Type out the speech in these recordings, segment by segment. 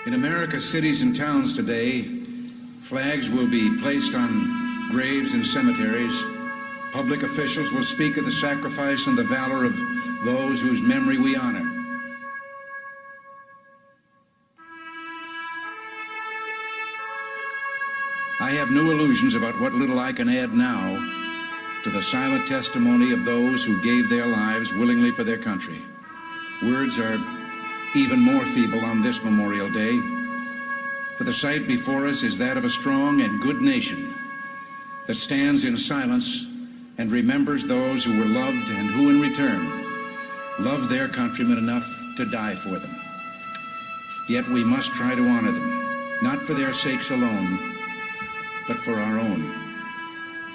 In America's cities and towns today, flags will be placed on graves and cemeteries. Public officials will speak of the sacrifice and the valor of those whose memory we honor. I have no illusions about what little I can add now to the silent testimony of those who gave their lives willingly for their country. Words are even more feeble on this Memorial Day, for the sight before us is that of a strong and good nation that stands in silence and remembers those who were loved and who in return loved their countrymen enough to die for them. Yet we must try to honor them, not for their sakes alone, but for our own.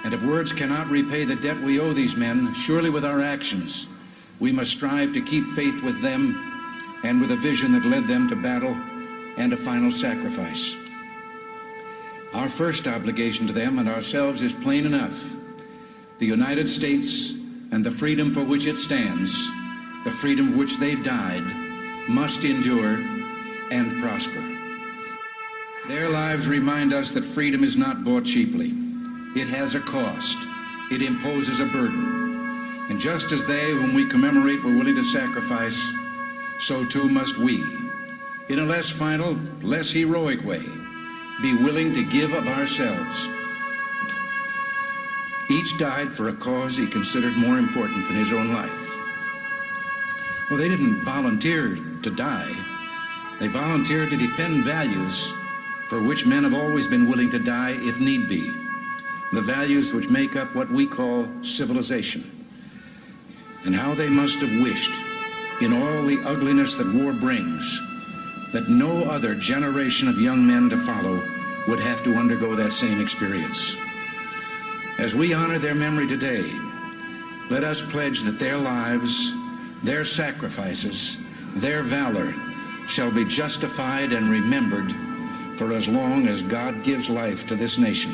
And if words cannot repay the debt we owe these men, surely with our actions, we must strive to keep faith with them and with a vision that led them to battle and a final sacrifice. Our first obligation to them and ourselves is plain enough. The United States and the freedom for which it stands, the freedom for which they died, must endure and prosper. Their lives remind us that freedom is not bought cheaply. It has a cost. It imposes a burden. And just as they whom we commemorate were willing to sacrifice, so too must we, in a less final, less heroic way, be willing to give of ourselves. Each died for a cause he considered more important than his own life. Well, they didn't volunteer to die. They volunteered to defend values for which men have always been willing to die if need be, the values which make up what we call civilization. And how they must have wished, in all the ugliness that war brings, that no other generation of young men to follow would have to undergo that same experience. As we honor their memory today, let us pledge that their lives, their sacrifices, their valor shall be justified and remembered for as long as God gives life to this nation.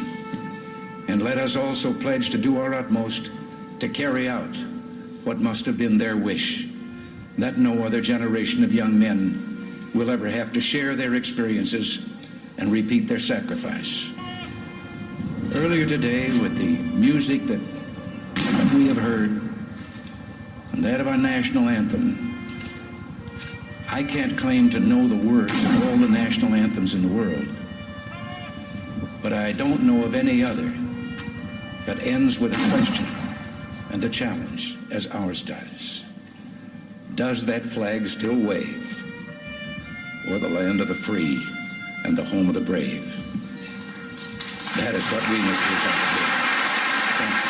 And let us also pledge to do our utmost to carry out what must have been their wish, that no other generation of young men will ever have to share their experiences and repeat their sacrifice. Earlier today, with the music that we have heard, and that of our national anthem, I can't claim to know the words of all the national anthems in the world, but I don't know of any other that ends with a question and a challenge as ours does. Does that flag still wave o'er the land of the free and the home of the brave? That is what we must do. Thank you.